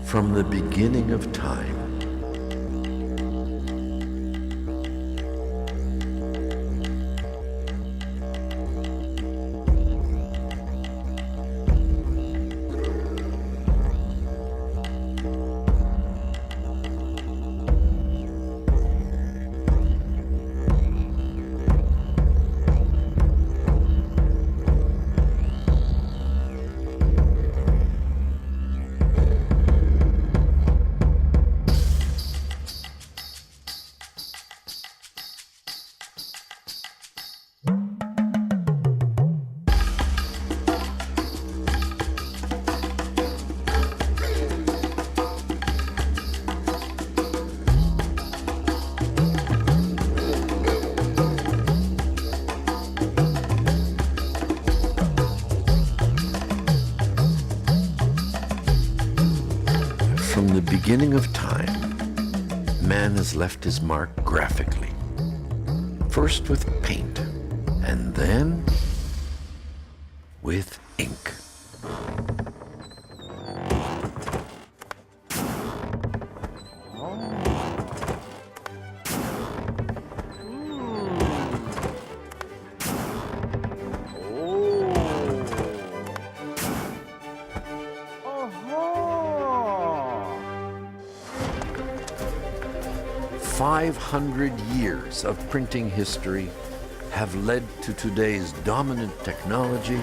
From the beginning of time, From the beginning of time, man has left his mark graphically. First with paint, and then with ink. "500 years of printing history have led to today's dominant technology,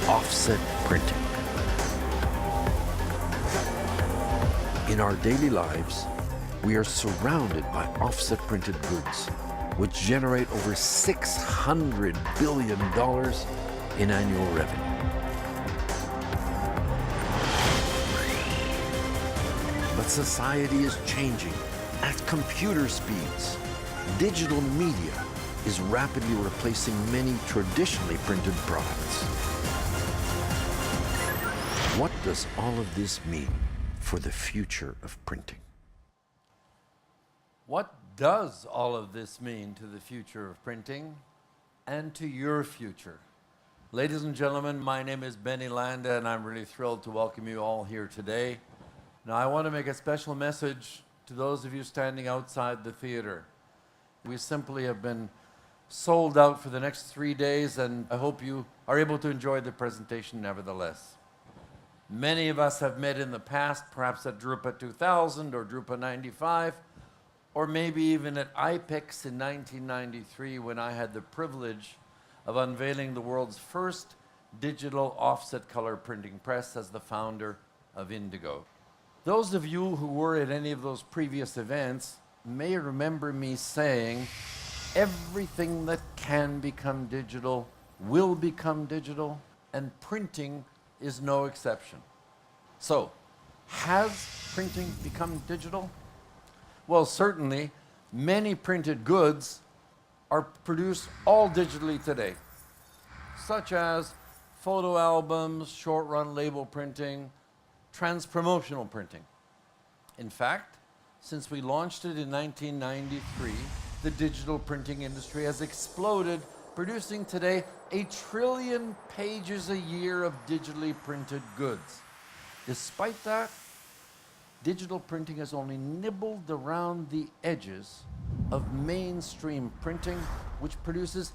offset printing. In our daily lives, we are surrounded by offset printed goods, which generate over $600 billion in annual revenue. But society is changing at computer speeds. Digital media is rapidly replacing many traditionally printed products. What does all of this mean for the future of printing? What does all of this mean to the future of printing and to your future? Ladies and gentlemen, my name is Benny Landa, and I'm really thrilled to welcome you all here today. Now, I want to make a special message to those of you standing outside the theater. We simply have been sold out for the next 3 days, and I hope you are able to enjoy the presentation nevertheless. Many of us have met in the past, perhaps at Drupa 2000 or Drupa 95, or maybe even at IPEX in 1993 when I had the privilege of unveiling the world's first digital offset color printing press as the founder of Indigo. Those of you who were at any of those previous events may remember me saying, everything that can become digital will become digital, and printing is no exception. So, has printing become digital? Well, certainly, many printed goods are produced all digitally today, such as photo albums, short-run label printing, trans-promotional printing. In fact, since we launched it in 1993, the digital printing industry has exploded, producing today 1 trillion pages a year of digitally printed goods. Despite that, digital printing has only nibbled around the edges of mainstream printing, which produces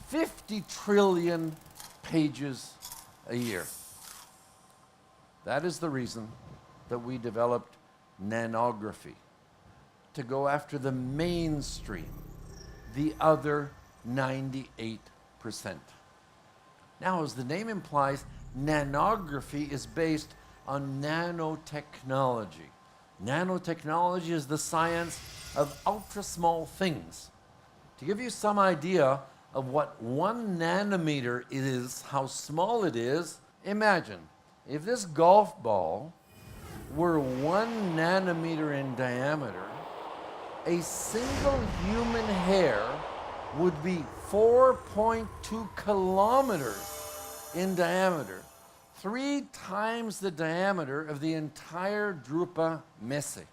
50 trillion pages a year. That is the reason that we developed nanography, to go after the mainstream, the other 98%. Now, as the name implies, nanography is based on nanotechnology. Nanotechnology is the science of ultra-small things. To give you some idea of what 1 nanometer is, how small it is, imagine if this golf ball were 1 nanometer in diameter, a single human hair would be 4.2 kilometers in diameter, 3 times the diameter of the entire Drupa messe.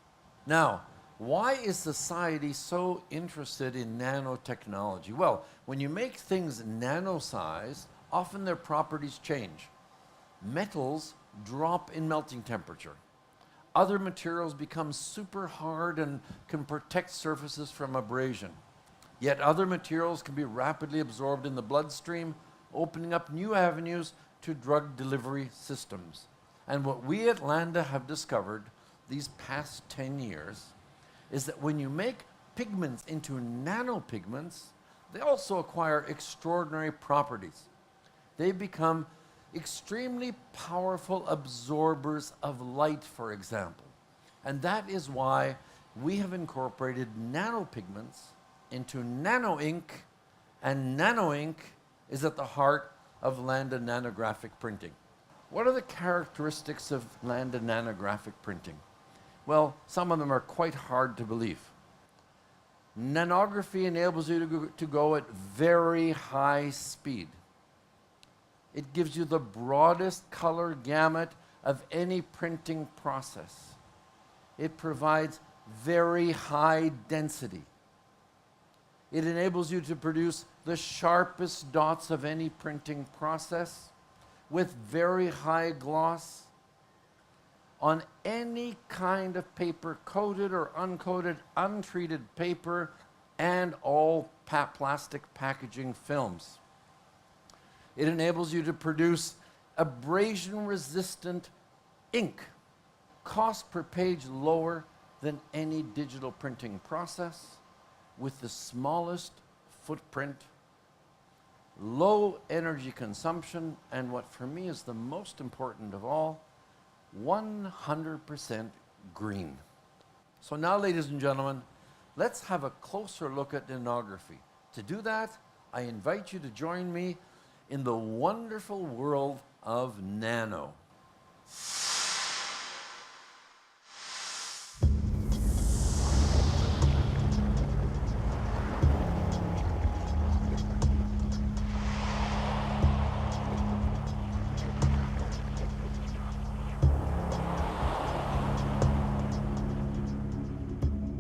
Now, why is society so interested in nanotechnology? Well, when you make things nano-sized, often their properties change. Metals drop in melting temperature. Other materials become super hard and can protect surfaces from abrasion. Yet other materials can be rapidly absorbed in the bloodstream, opening up new avenues to drug delivery systems. And what we at Landa have discovered these past 10 years is that when you make pigments into nanopigments, they also acquire extraordinary properties. They become extremely powerful absorbers of light, for example. And that is why we have incorporated nanopigments into nano ink, and nano ink is at the heart of Landa nanographic printing. What are the characteristics of Landa nanographic printing? Well, some of them are quite hard to believe. Nanography enables you to go at very high speed. It gives you the broadest color gamut of any printing process. It provides very high density. It enables you to produce the sharpest dots of any printing process with very high gloss on any kind of paper, coated or uncoated, untreated paper, and all plastic packaging films. It enables you to produce abrasion-resistant ink, cost per page lower than any digital printing process, with the smallest footprint, low energy consumption, and what for me is the most important of all, 100% green. So now, ladies and gentlemen, let's have a closer look at nanography. To do that, I invite you to join me in the wonderful world of nano.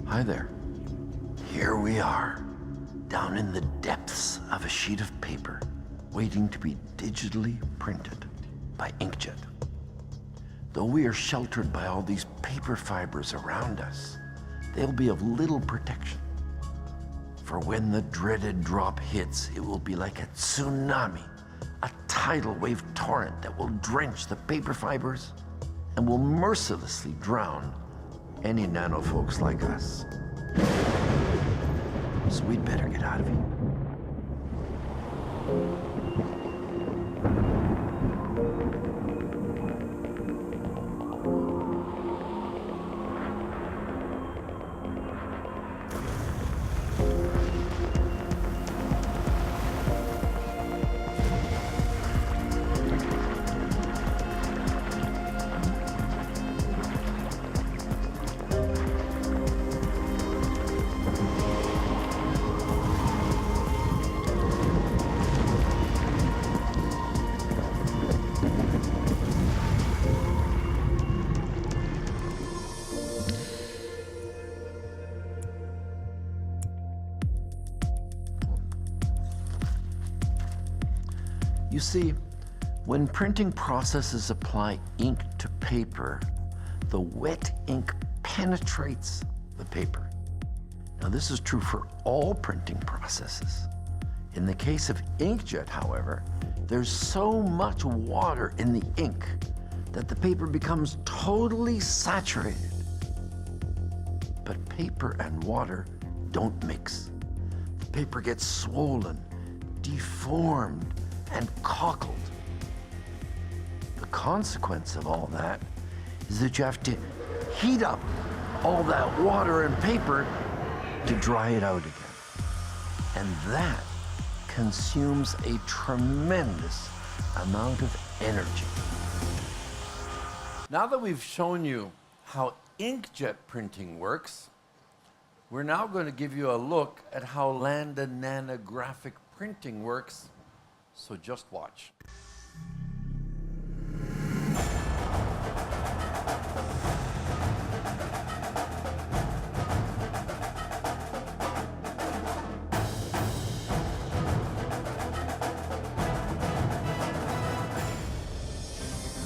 Hi there. Here we are, down in the depths of a sheet of paper, waiting to be digitally printed by inkjet. Though we are sheltered by all these paper fibers around us, they'll be of little protection. For when the dreaded drop hits, it will be like a tsunami, a tidal wave torrent that will drench the paper fibers and will mercilessly drown any nano folks like us. So we'd better get out of here. You see, when printing processes apply ink to paper, the wet ink penetrates the paper. Now, this is true for all printing processes. In the case of inkjet, however, there's so much water in the ink that the paper becomes totally saturated. But paper and water don't mix. The paper gets swollen, deformed, and cockled. The consequence of all that is that you have to heat up all that water and paper to dry it out again. And that consumes a tremendous amount of energy. Now that we've shown you how inkjet printing works, we're now going to give you a look at how Landa nanographic printing works. So just watch.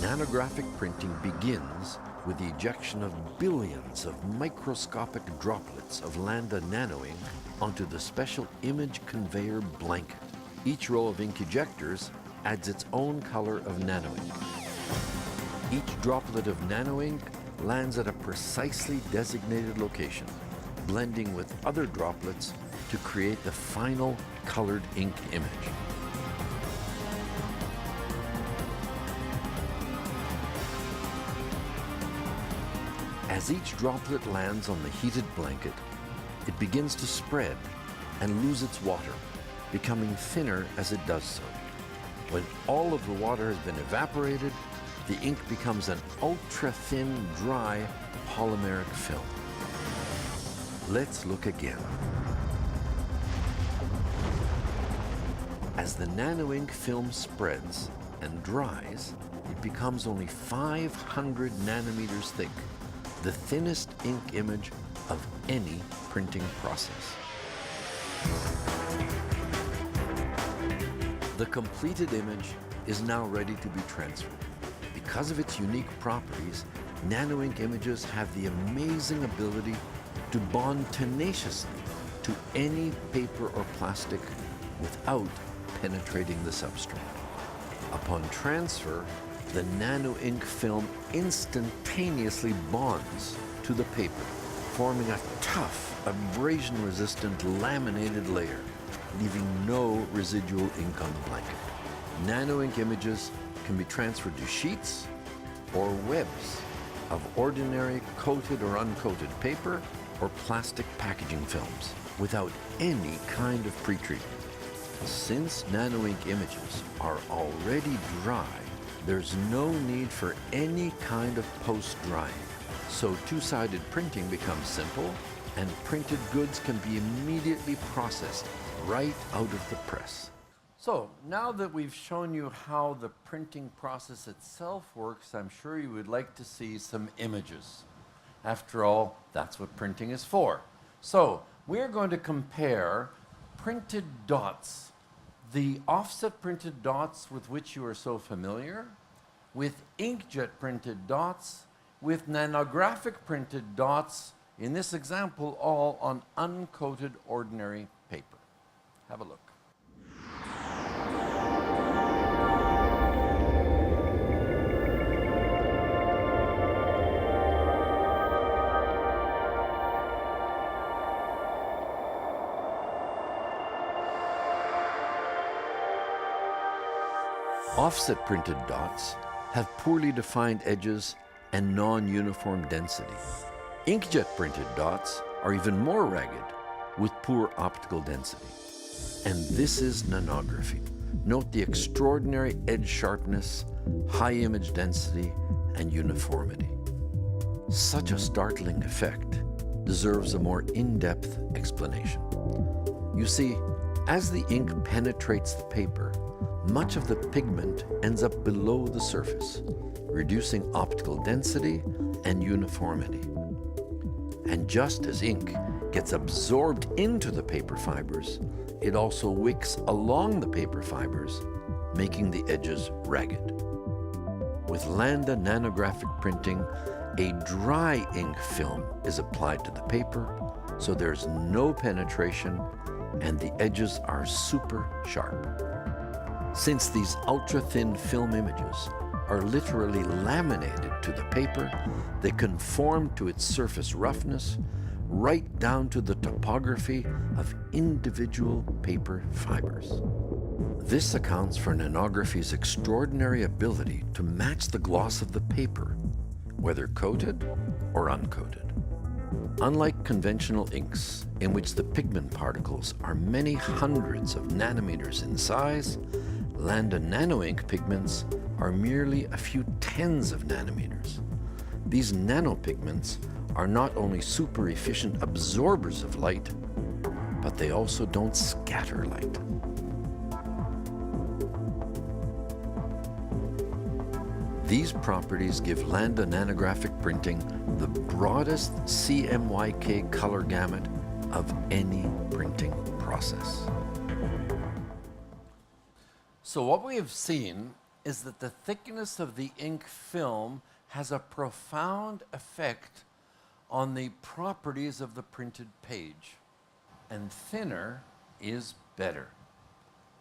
Nanographic printing begins with the ejection of billions of microscopic droplets of Landa nano ink onto the special image conveyor blanket. Each row of ink ejectors adds its own color of nano ink. Each droplet of nano ink lands at a precisely designated location, blending with other droplets to create the final colored ink image. As each droplet lands on the heated blanket, it begins to spread and lose its water, becoming thinner as it does so. When all of the water has been evaporated, the ink becomes an ultra-thin, dry polymeric film. Let's look again. As the nano ink film spreads and dries, it becomes only 500 nanometers thick, the thinnest ink image of any printing process. The completed image is now ready to be transferred. Because of its unique properties, nano ink images have the amazing ability to bond tenaciously to any paper or plastic without penetrating the substrate. Upon transfer, the nano ink film instantaneously bonds to the paper, forming a tough, abrasion-resistant laminated layer, leaving no residual ink on the blanket. Nano ink images can be transferred to sheets or webs of ordinary coated or uncoated paper or plastic packaging films without any kind of pretreatment. Since nano ink images are already dry, there's no need for any kind of post-drying. So two-sided printing becomes simple, and printed goods can be immediately processed right out of the press. So now that we've shown you how the printing process itself works, I'm sure you would like to see some images. After all, that's what printing is for. So we're going to compare printed dots the offset printed dots with which you are so familiar, with inkjet printed dots, with nanographic printed dots, in this example, all on uncoated ordinary paper. Have a look. Offset printed dots have poorly defined edges and non-uniform density. Inkjet printed dots are even more ragged with poor optical density. And this is nanography. Note the extraordinary edge sharpness, high image density, and uniformity. Such a startling effect deserves a more in-depth explanation. You see, as the ink penetrates the paper, much of the pigment ends up below the surface, reducing optical density and uniformity. And just as ink gets absorbed into the paper fibers, it also wicks along the paper fibers, making the edges ragged. With Landa nanographic printing, a dry ink film is applied to the paper, so there's no penetration and the edges are super sharp. Since these ultra-thin film images are literally laminated to the paper, they conform to its surface roughness, right down to the topography of individual paper fibers. This accounts for nanography's extraordinary ability to match the gloss of the paper, whether coated or uncoated. Unlike conventional inks, in which the pigment particles are many hundreds of nanometers in size, Landa nano ink pigments are merely a few tens of nanometers. These nanopigments are not only super efficient absorbers of light, but they also don't scatter light. These properties give Landa nanographic printing the broadest CMYK color gamut of any printing process. So what we have seen is that the thickness of the ink film has a profound effect on the properties of the printed page. And thinner is better.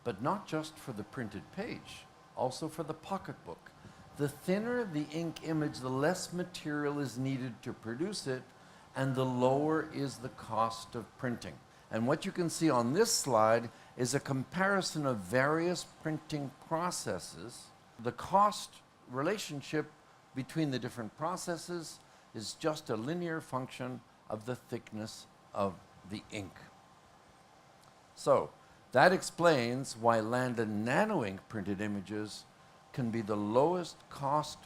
But not just for the printed page, also for the pocketbook. The thinner the ink image, the less material is needed to produce it, and the lower is the cost of printing. And what you can see on this slide is a comparison of various printing processes. The cost relationship between the different processes is just a linear function of the thickness of the ink. So that explains why Landa nano ink printed images can be the lowest cost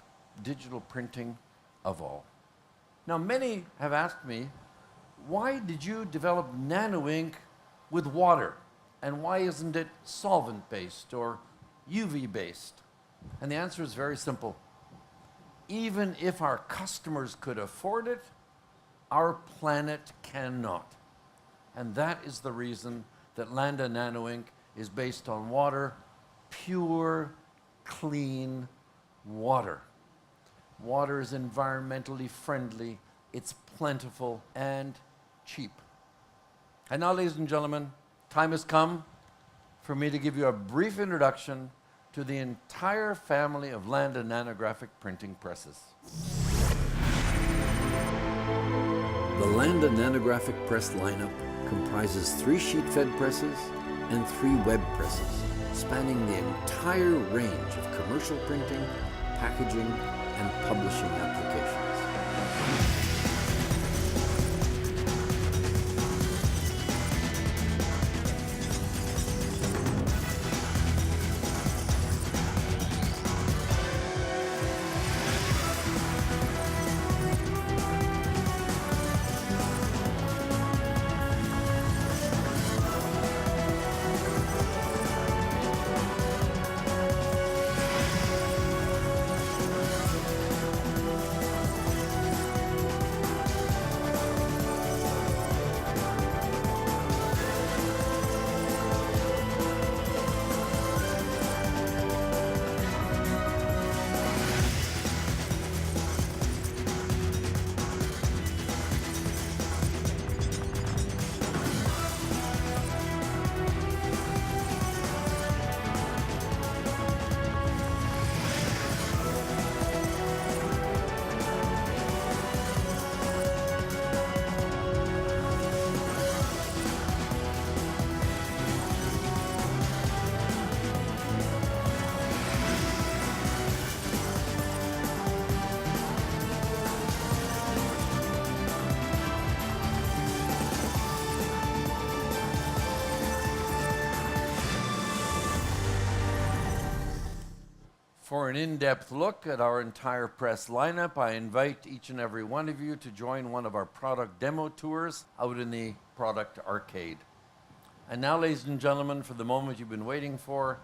digital printing of all. Now, many have asked me, why did you develop nano ink with water? And why isn't it solvent-based or UV-based? And the answer is very simple. Even if our customers could afford it, our planet cannot. And that is the reason that Landa nano ink is based on water, pure, clean water. Water is environmentally friendly, it's plentiful and cheap. And now, ladies and gentlemen, time has come for me to give you a brief introduction to the entire family of Landa nanographic printing presses. The Landa nanographic press lineup comprises 3 sheet-fed presses and 3 web presses, spanning the entire range of commercial printing, packaging, and publishing applications. For an in-depth look at our entire press lineup, I invite each and every one of you to join one of our product demo tours out in the product arcade. And now, ladies and gentlemen, for the moment you've been waiting for,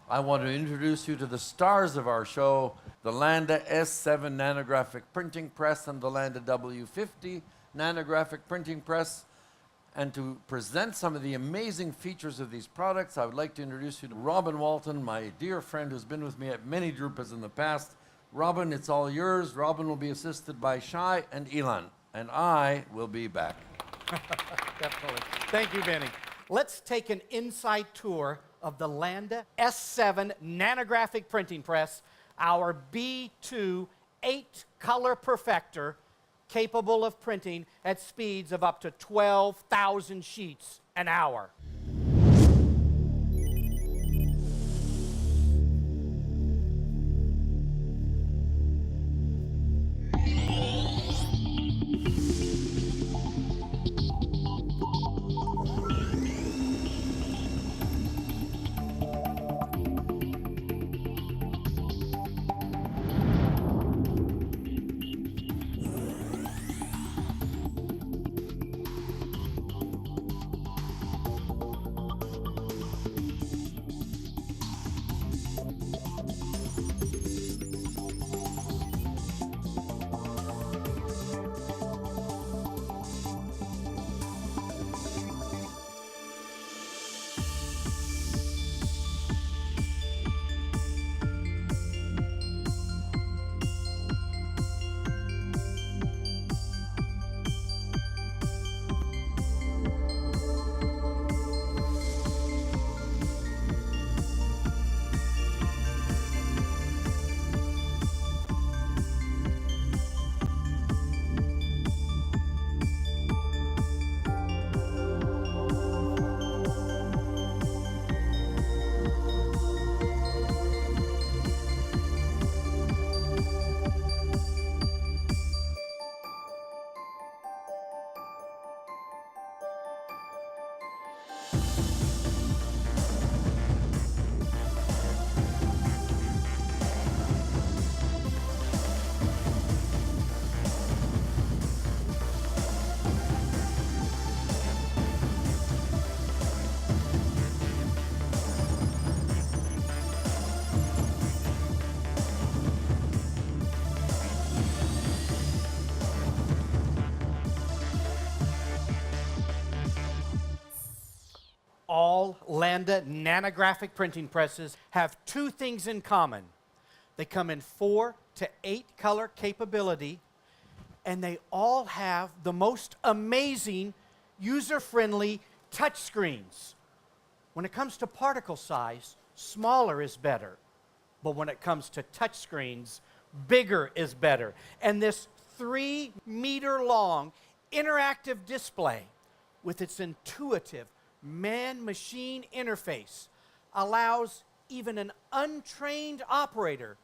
I want to introduce you to the stars of our show, the Landa S7 nanographic printing press and the Landa W50 nanographic printing press. And to present some of the amazing features of these products, I would like to introduce you to Robin Walton, my dear friend who's been with me at many Drupas in the past. Robin, it's all yours. Robin will be assisted by Shai and Ilan, and I will be back. Definitely. Thank you, Benny. Let's take an inside tour of the Landa S7 nanographic printing press, our B2 8-color perfector, capable of printing at speeds of up to 12,000 sheets an hour. All Landa nanographic printing presses have two things in common. They come in 4 to 8 color capability, and they all have the most amazing user-friendly touchscreens. When it comes to particle size, smaller is better. But when it comes to touchscreens, bigger is better. And this 3-meter-long interactive display with its intuitive man-machine interface allows even an untrained operator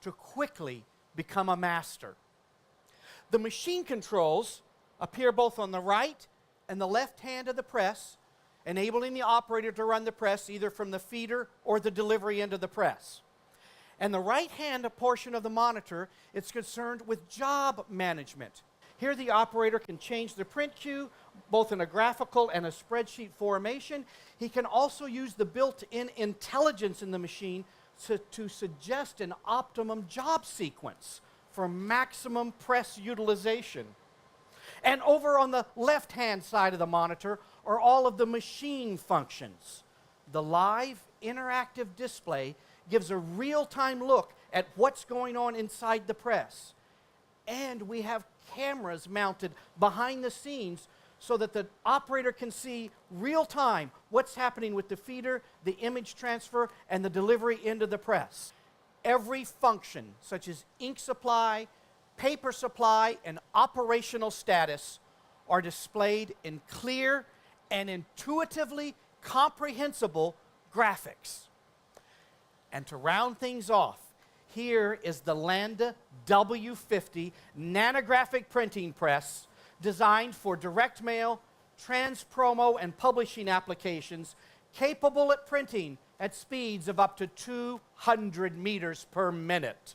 to quickly become a master. The machine controls appear both on the right and the left hand of the press, enabling the operator to run the press either from the feeder or the delivery end of the press. And the right-hand portion of the monitor is concerned with job management. Here the operator can change the print queue both in a graphical and a spreadsheet formation. He can also use the built-in intelligence in the machine to suggest an optimum job sequence for maximum press utilization. And over on the left-hand side of the monitor are all of the machine functions. The live interactive display gives a real-time look at what's going on inside the press. And we have cameras mounted behind the scenes so that the operator can see real-time what's happening with the feeder, the image transfer, and the delivery into the press. Every function, such as ink supply, paper supply, and operational status, are displayed in clear and intuitively comprehensible graphics. And to round things off, here is the Landa W50 nanographic printing press designed for direct mail, trans-promo, and publishing applications, capable at printing at speeds of up to 200 meters per minute.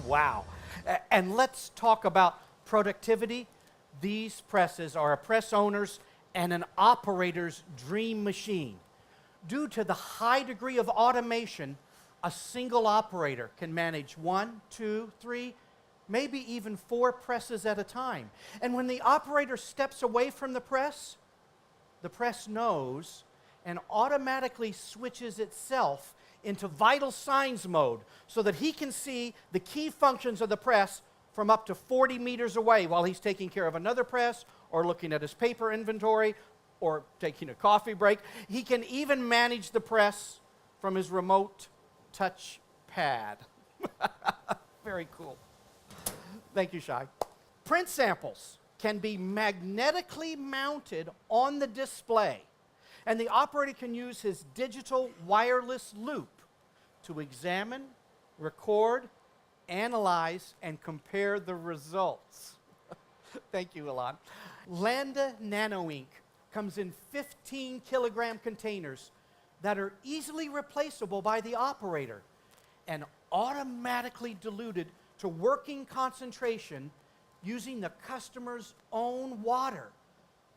Wow. And let's talk about productivity. These presses are a press owner's and an operator's dream machine. Due to the high degree of automation, a single operator can manage 1, 2, 3, maybe even 4 presses at a time. And when the operator steps away from the press knows and automatically switches itself into vital signs mode so that he can see the key functions of the press from up to 40 meters away while he's taking care of another press or looking at his paper inventory or taking a coffee break. He can even manage the press from his remote touch pad. Very cool. Thank you, Shai. Print samples can be magnetically mounted on the display, and the operator can use his digital wireless loop to examine, record, analyze, and compare the results. Thank you, Ilan. Landa Nano Ink comes in 15-kilogram containers that are easily replaceable by the operator and automatically diluted to working concentration using the customer's own water,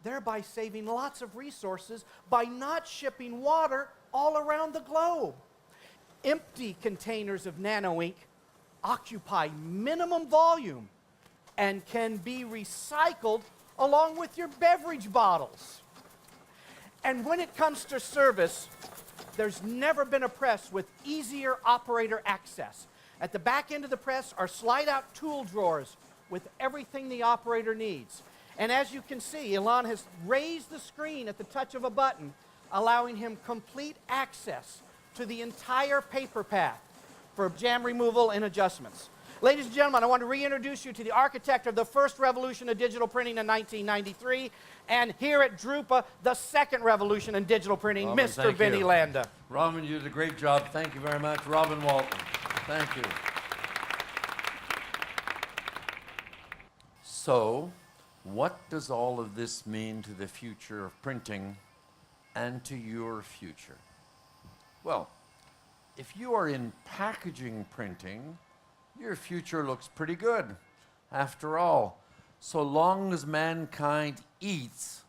thereby saving lots of resources by not shipping water all around the globe. Empty containers of nano ink occupy minimum volume and can be recycled along with your beverage bottles. And when it comes to service, there's never been a press with easier operator access. At the back end of the press are slide-out tool drawers with everything the operator needs. And as you can see, Ilan has raised the screen at the touch of a button, allowing him complete access to the entire paper path for jam removal and adjustments. Ladies and gentlemen, I want to reintroduce you to the architect of the first revolution of digital printing in 1993, and here at Drupa, the second revolution in digital printing, Robin, Mr. Benny Landa. Robin, you did a great job. Thank you very much. Robin Walton. Thank you. So, what does all of this mean to the future of printing and to your future? Well, if you are in packaging printing, your future looks pretty good. After all, so long as mankind eats,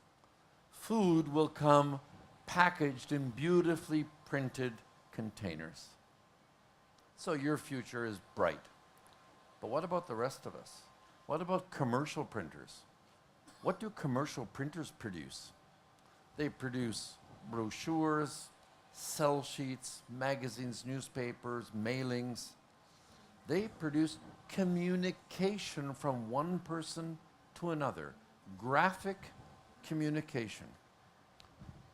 food will come packaged in beautifully printed containers. So your future is bright. But what about the rest of us? What about commercial printers? What do commercial printers produce? They produce brochures, sell sheets, magazines, newspapers, mailings. They produce communication from one person to another. Graphic communication.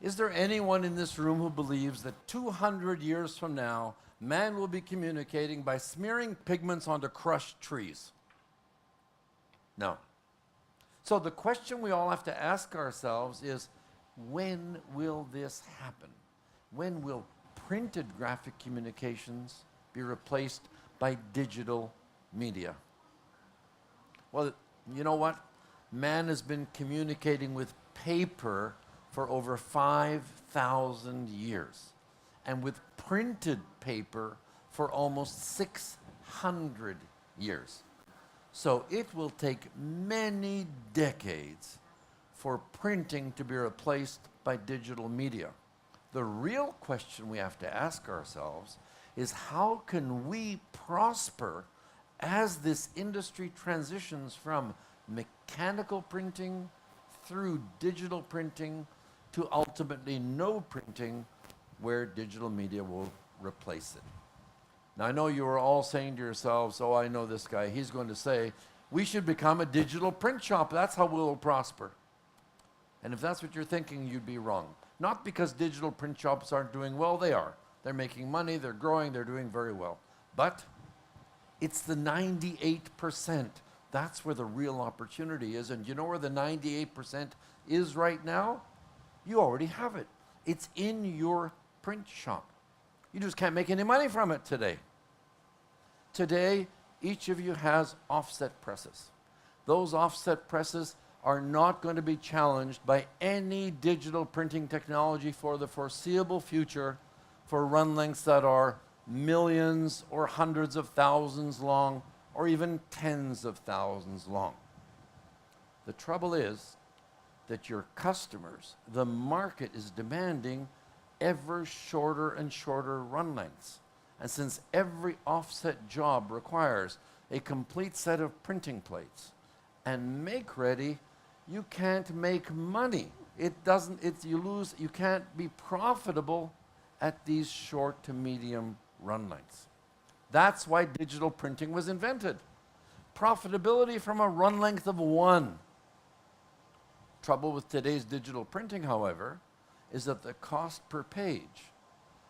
Is there anyone in this room who believes that 200 years from now, man will be communicating by smearing pigments onto crushed trees? No. So the question we all have to ask ourselves is, when will this happen? When will printed graphic communications be replaced by digital media? Well, you know what? Man has been communicating with paper for over 5,000 years, and with printed paper for almost 600 years. So it will take many decades for printing to be replaced by digital media. The real question we have to ask ourselves is, how can we prosper as this industry transitions from mechanical printing through digital printing to ultimately no printing, where digital media will replace it. Now, I know you are all saying to yourselves, oh, I know this guy, he's going to say, we should become a digital print shop. That's how we'll prosper. And if that's what you're thinking, you'd be wrong. Not because digital print shops aren't doing well, they are. They're making money, they're growing, they're doing very well. But it's the 98%. That's where the real opportunity is. And you know where the 98% is right now? You already have it. It's in your print shop. You just can't make any money from it today. Today, each of you has offset presses. Those offset presses are not going to be challenged by any digital printing technology for the foreseeable future for run lengths that are millions or hundreds of thousands long, or even tens of thousands long. The trouble is that your customers, the market, is demanding ever shorter and shorter run lengths. And since every offset job requires a complete set of printing plates and make ready, you can't make money. You can't be profitable at these short to medium run lengths. That's why digital printing was invented. Profitability from a run length of 1. Trouble with today's digital printing, however, is that the cost per page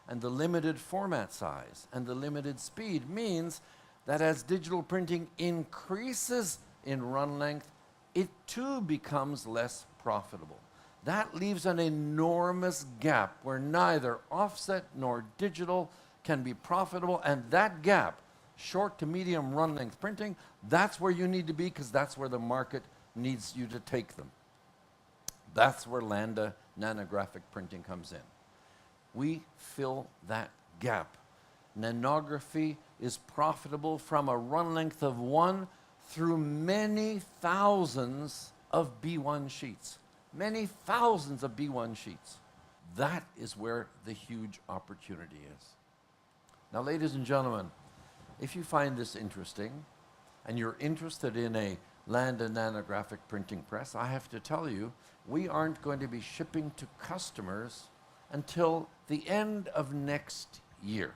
and the limited format size and the limited speed means that as digital printing increases in run length, it too becomes less profitable. That leaves an enormous gap where neither offset nor digital can be profitable, and that gap, short to medium run length printing, that's where you need to be, because that's where the market needs you to take them. That's where Landa nanographic printing comes in. We fill that gap. Nanography is profitable from a run length of 1 through many thousands of B1 sheets. Many thousands of B1 sheets. That is where the huge opportunity is. Now, ladies and gentlemen, if you find this interesting and you're interested in a Landa nanographic printing press, I have to tell you, we aren't going to be shipping to customers until the end of next year.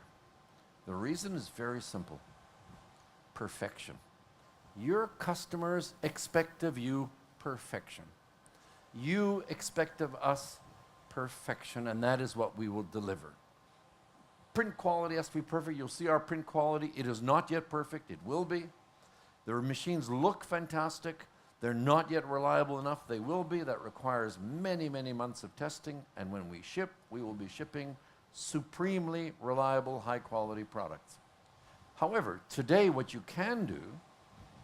The reason is very simple. Perfection. Your customers expect of you perfection. You expect of us perfection, and that is what we will deliver. Print quality has to be perfect. You'll see our print quality. It is not yet perfect. It will be. The machines look fantastic. They're not yet reliable enough. They will be. That requires many, many months of testing. And when we ship, we will be shipping supremely reliable, high-quality products. However, today what you can do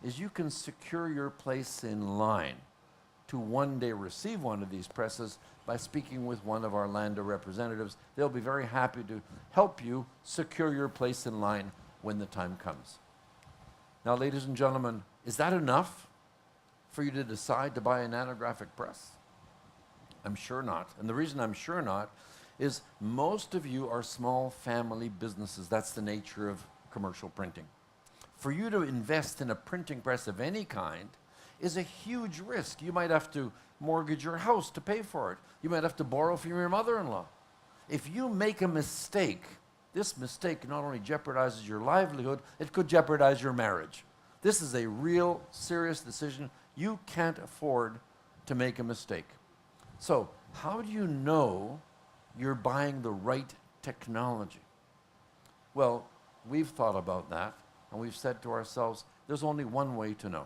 is you can secure your place in line to one day receive one of these presses by speaking with one of our Landa representatives. They'll be very happy to help you secure your place in line when the time comes. Now, ladies and gentlemen, is that enough for you to decide to buy a nanographic press? I'm sure not. And the reason I'm sure not is most of you are small family businesses. That's the nature of commercial printing. For you to invest in a printing press of any kind is a huge risk. You might have to mortgage your house to pay for it. You might have to borrow from your mother-in-law. If you make a mistake, this mistake not only jeopardizes your livelihood, it could jeopardize your marriage. This is a real serious decision. You can't afford to make a mistake. So how do you know you're buying the right technology? Well, we've thought about that, and we've said to ourselves, there's only one way to know.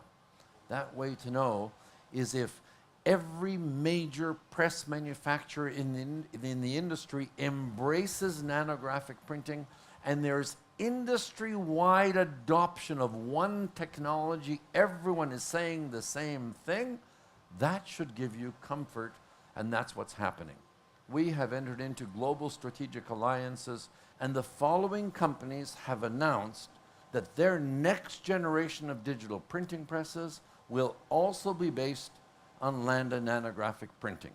That way to know is if every major press manufacturer in the industry embraces nanographic printing, and there's industry-wide adoption of one technology, everyone is saying the same thing, that should give you comfort, and that's what's happening. We have entered into global strategic alliances, and the following companies have announced that their next generation of digital printing presses will also be based on Landa nanographic printing.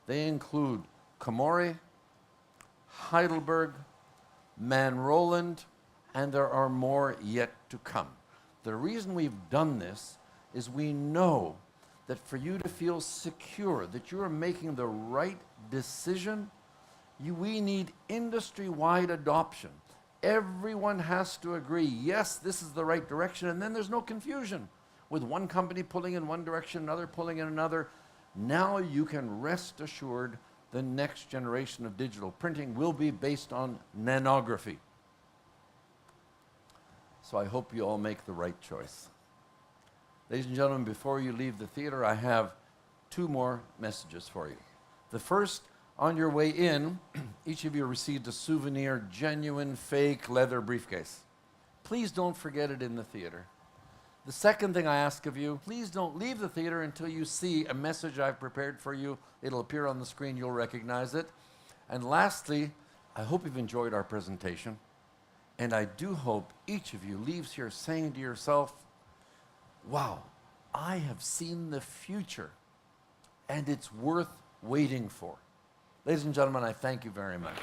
They include Komori, Heidelberg, Man Roland, and there are more yet to come. The reason we've done this is we know that for you to feel secure that you are making the right decision, we need industry-wide adoption. Everyone has to agree, yes, this is the right direction, and then there's no confusion with one company pulling in one direction, another pulling in another. Now you can rest assured the next generation of digital printing will be based on nanography. So I hope you all make the right choice. Ladies and gentlemen, before you leave the theater, I have two more messages for you. The first, on your way in, each of you received a souvenir, genuine, fake leather briefcase. Please don't forget it in the theater. The second thing I ask of you, please don't leave the theater until you see a message I've prepared for you. It'll appear on the screen, you'll recognize it. And lastly, I hope you've enjoyed our presentation. And I do hope each of you leaves here saying to yourself, wow, I have seen the future, and it's worth waiting for. Ladies and gentlemen, I thank you very much.